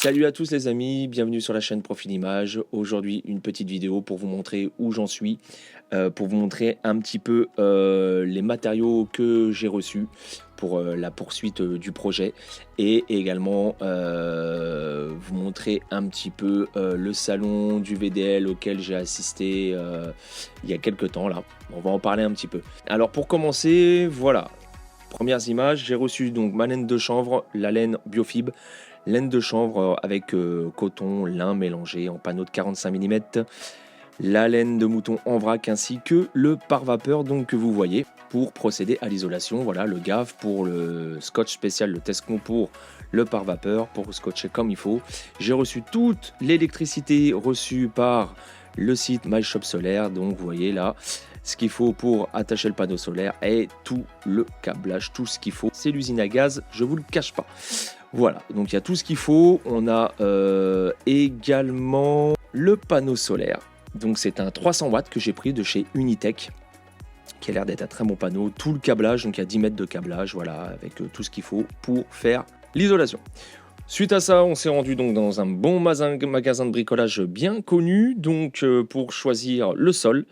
Salut à tous les amis, bienvenue sur la chaîne Profil Image. Aujourd'hui une petite vidéo pour vous montrer où j'en suis, pour vous montrer un petit peu les matériaux que j'ai reçus pour la poursuite du projet et également vous montrer un petit peu le salon du VDL auquel j'ai assisté il y a quelques temps là. On va en parler un petit peu. Alors pour commencer, voilà. Premières images, j'ai reçu donc ma laine de chanvre, la laine Biofib, laine de chanvre avec coton, lin mélangé en panneau de 45 mm, la laine de mouton en vrac ainsi que le pare-vapeur donc que vous voyez pour procéder à l'isolation. Voilà le gaffe pour le scotch spécial, le Tescon pour le pare-vapeur pour scotcher comme il faut. J'ai reçu toute l'électricité reçue par le site My Shop Solaire, donc vous voyez là ce qu'il faut pour attacher le panneau solaire et tout le câblage, tout ce qu'il faut. C'est l'usine à gaz, je vous le cache pas. Voilà, donc il y a tout ce qu'il faut. On a également le panneau solaire. Donc c'est un 300 watts que j'ai pris de chez Unitech, qui a l'air d'être un très bon panneau. Tout le câblage, donc il y a 10 mètres de câblage, voilà, avec tout ce qu'il faut pour faire l'isolation. Suite à ça, on s'est rendu donc dans un bon magasin de bricolage bien connu, donc pour choisir le sol.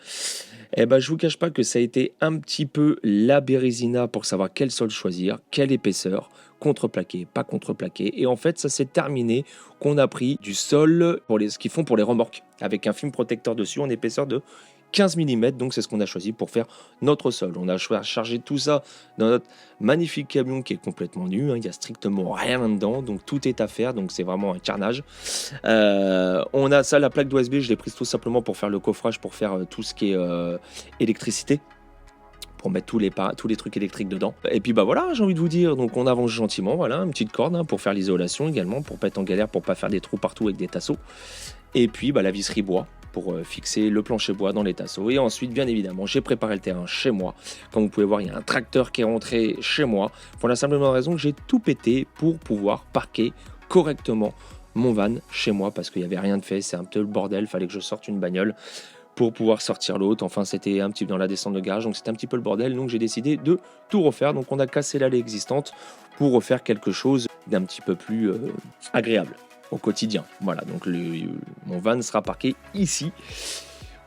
Eh ben, je vous cache pas que ça a été un petit peu la bérésina pour savoir quel sol choisir, quelle épaisseur, contreplaqué, pas contreplaqué. Et en fait, ça s'est terminé qu'on a pris du sol pour ce qu'ils font pour les remorques, avec un film protecteur dessus en épaisseur de 15 mm, donc c'est ce qu'on a choisi pour faire notre sol. On a chargé tout ça dans notre magnifique camion qui est complètement nu, hein. Il n'y a strictement rien là-dedans, donc tout est à faire, donc c'est vraiment un carnage. On a ça, la plaque d'OSB, je l'ai prise tout simplement pour faire le coffrage, pour faire tout ce qui est électricité, pour mettre tous les trucs électriques dedans. Et puis bah voilà, j'ai envie de vous dire, donc on avance gentiment, voilà, une petite corde hein, pour faire l'isolation également, pour pas être en galère, pour pas faire des trous partout avec des tasseaux. Et puis bah, la visserie bois pour fixer le plancher bois dans les tasseaux. Et ensuite, bien évidemment, j'ai préparé le terrain chez moi. Comme vous pouvez voir, il y a un tracteur qui est rentré chez moi pour la simple raison que j'ai tout pété pour pouvoir parquer correctement mon van chez moi parce qu'il n'y avait rien de fait. C'est un peu le bordel, il fallait que je sorte une bagnole pour pouvoir sortir l'autre. Enfin, c'était un petit peu dans la descente de garage, donc c'était un petit peu le bordel. Donc j'ai décidé de tout refaire. Donc on a cassé l'allée existante pour refaire quelque chose d'un petit peu plus agréable au quotidien. Voilà, donc mon van sera parqué ici.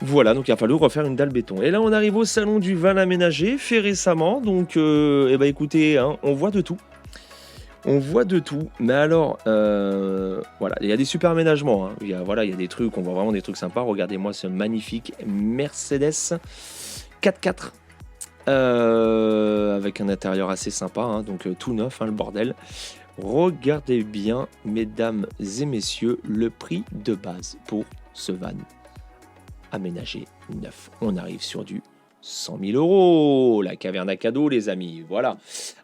Voilà, donc il a fallu refaire une dalle béton. Et là, on arrive au salon du van aménagé, fait récemment. Donc, eh ben, écoutez, hein, on voit de tout. On voit de tout. Mais alors, voilà, il y a des super aménagements. Hein. Il y a des trucs, on voit vraiment des trucs sympas. Regardez-moi ce magnifique Mercedes 4x4. Avec un intérieur assez sympa, hein, donc tout neuf, hein, le bordel. Regardez bien, mesdames et messieurs, le prix de base pour ce van aménagé neuf. On arrive sur du 100 000 €. La caverne à cadeaux, les amis. Voilà.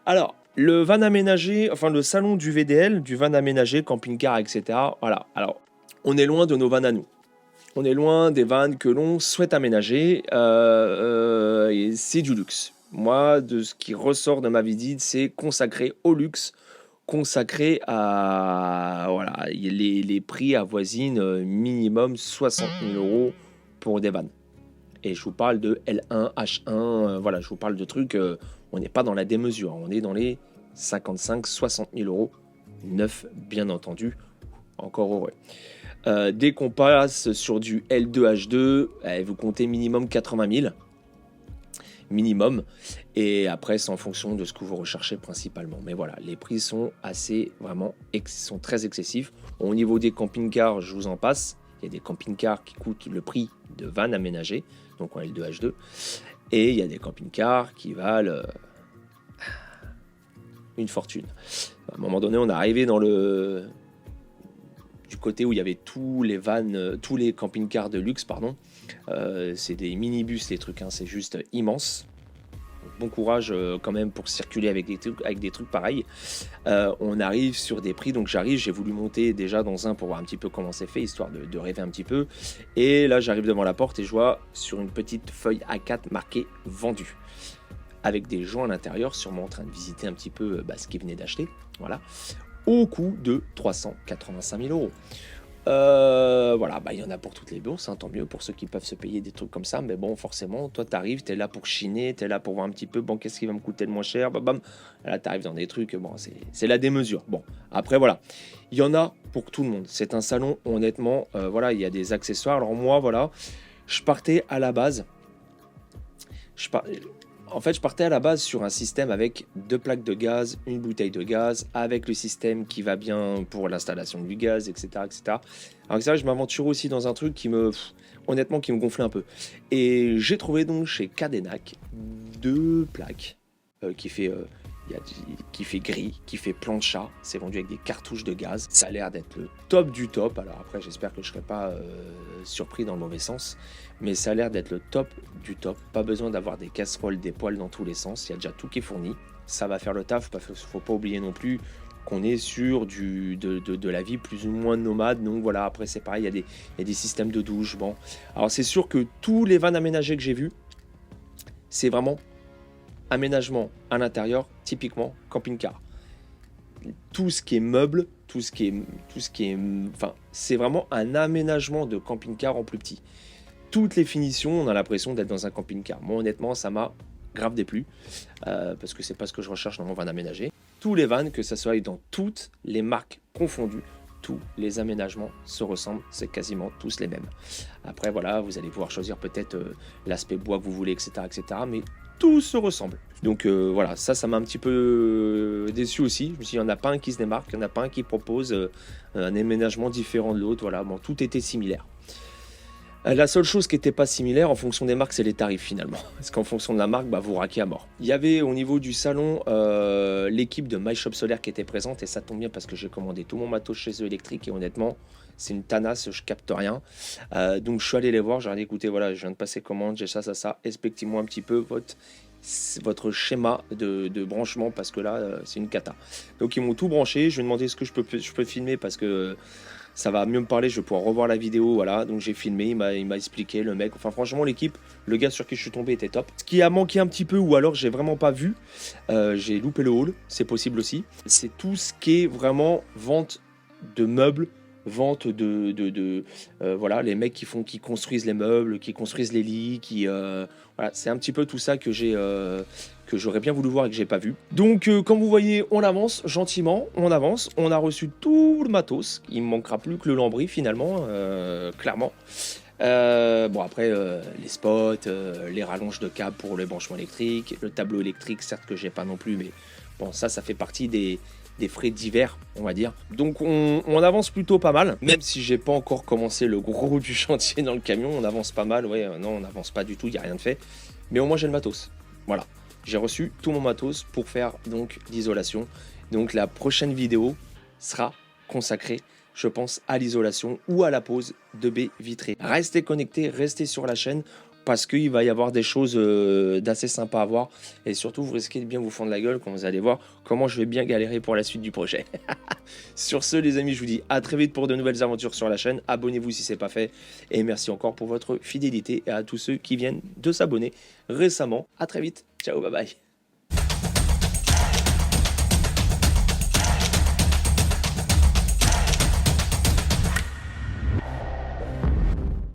Alors, le van aménagé, enfin le salon du VDL, du van aménagé, camping-car, etc. Voilà. Alors, on est loin de nos vannes à nous. On est loin des vannes que l'on souhaite aménager. Et c'est du luxe. Moi, de ce qui ressort de ma visite, c'est consacré au luxe, consacré à... Voilà, les prix avoisinent minimum 60 000 € pour des vannes. Et je vous parle de L1, H1, voilà, je vous parle de trucs, on n'est pas dans la démesure, on est dans les 55-60 000 € neuf, bien entendu, encore heureux. Dès qu'on passe sur du L2, H2, vous comptez minimum 80 000 minimum, et après c'est en fonction de ce que vous recherchez principalement. Mais voilà, les prix sont sont très excessifs. Au niveau des camping-cars, je vous en passe. Il y a des camping-cars qui coûtent le prix de van aménagé, donc en L2, H2, et il y a des camping-cars qui valent une fortune. À un moment donné, on est arrivé du côté où il y avait tous les camping-cars de luxe, pardon. C'est des minibus, les trucs, hein, c'est juste immense. Bon courage quand même pour circuler avec des trucs pareils. On arrive sur des prix, donc j'ai voulu monter déjà dans un pour voir un petit peu comment c'est fait, histoire de rêver un petit peu. Et là, j'arrive devant la porte et je vois sur une petite feuille A4 marqué « Vendu ». Avec des gens à l'intérieur, sûrement en train de visiter un petit peu ce qu'ils venaient d'acheter. Voilà. Au coût de 385 000 €. Voilà, bah, il y en a pour toutes les bourses, hein, tant mieux pour ceux qui peuvent se payer des trucs comme ça. Mais bon, forcément, toi, t'arrives, t'es là pour chiner, t'es là pour voir un petit peu, bon, qu'est-ce qui va me coûter le moins cher, bam, bam. Là, t'arrives dans des trucs, bon, c'est la démesure. Bon, après, voilà, il y en a pour tout le monde. C'est un salon, honnêtement, voilà, il y a des accessoires. Alors moi, voilà, je partais à la base, en fait, je partais à la base sur un système avec 2 plaques de gaz, une bouteille de gaz, avec le système qui va bien pour l'installation du gaz, etc., etc. Alors c'est vrai, je m'aventure aussi dans un truc qui me, honnêtement, qui me gonflait un peu. Et j'ai trouvé donc chez Cadenac 2 plaques qui fait qui fait gris, qui fait plancha. C'est vendu avec des cartouches de gaz. Ça a l'air d'être le top du top. Alors après, j'espère que je ne serai pas surpris dans le mauvais sens. Mais ça a l'air d'être le top du top. Pas besoin d'avoir des casseroles, des poêles dans tous les sens. Il y a déjà tout qui est fourni. Ça va faire le taf. Il ne faut pas oublier non plus qu'on est sur de la vie plus ou moins nomade. Donc voilà, après c'est pareil, il y a des systèmes de douche. Bon. Alors c'est sûr que tous les vannes aménagés que j'ai vus, c'est vraiment aménagement à l'intérieur, typiquement camping-car. Tout ce qui est meuble, enfin, c'est vraiment un aménagement de camping-car en plus petit. Toutes les finitions, on a l'impression d'être dans un camping-car. Moi, honnêtement, ça m'a grave déplu, parce que c'est pas ce que je recherche dans mon van aménagé. Tous les vannes, que ça soit dans toutes les marques confondues, tous les aménagements se ressemblent, c'est quasiment tous les mêmes. Après, voilà, vous allez pouvoir choisir peut-être l'aspect bois que vous voulez, etc., etc., mais tout se ressemble. Donc voilà, ça m'a un petit peu déçu aussi. Je me suis dit, il n'y en a pas un qui se démarque, il n'y en a pas un qui propose un aménagement différent de l'autre. Voilà, bon, tout était similaire. La seule chose qui n'était pas similaire en fonction des marques, c'est les tarifs finalement. Parce qu'en fonction de la marque, bah, vous raquez à mort. Il y avait au niveau du salon l'équipe de My Shop Solaire qui était présente, et ça tombe bien parce que j'ai commandé tout mon matos chez eux électrique, et honnêtement, c'est une tanasse, je capte rien. Donc je suis allé les voir, j'ai dit écoutez, voilà, je viens de passer commande, j'ai ça, expliquez-moi un petit peu votre schéma de branchement, parce que là, c'est une cata. Donc ils m'ont tout branché, je lui ai demandé ce que je peux filmer parce que ça va mieux me parler, je vais pouvoir revoir la vidéo, voilà. Donc j'ai filmé, il m'a expliqué, le mec, enfin franchement l'équipe, le gars sur qui je suis tombé était top. Ce qui a manqué un petit peu, ou alors j'ai vraiment pas vu, j'ai loupé le haul, c'est possible aussi, c'est tout ce qui est vraiment vente de meubles, vente voilà, les mecs qui construisent les meubles, qui construisent les lits, voilà, c'est un petit peu tout ça que que j'aurais bien voulu voir et que j'ai pas vu. Donc comme vous voyez, on avance gentiment, on avance, on a reçu tout le matos, il me manquera plus que le lambris finalement, clairement. Bon après les spots, les rallonges de câbles pour le branchement électrique, le tableau électrique, certes que j'ai pas non plus, mais bon, ça fait partie des frais divers, on va dire. Donc on avance plutôt pas mal, même si j'ai pas encore commencé le gros du chantier dans le camion. On avance pas mal, ouais, non, on avance pas du tout, il n'y a rien de fait, mais au moins j'ai le matos. Voilà, j'ai reçu tout mon matos pour faire donc l'isolation. Donc la prochaine vidéo sera consacrée, je pense, à l'isolation ou à la pose de baies vitrées. Restez connectés, restez sur la chaîne, parce qu'il va y avoir des choses d'assez sympas à voir, et surtout vous risquez de bien vous fendre la gueule quand vous allez voir comment je vais bien galérer pour la suite du projet. Sur ce les amis, je vous dis à très vite pour de nouvelles aventures sur la chaîne. Abonnez-vous si ce n'est pas fait, et merci encore pour votre fidélité, et à tous ceux qui viennent de s'abonner récemment. À très vite, ciao, bye bye.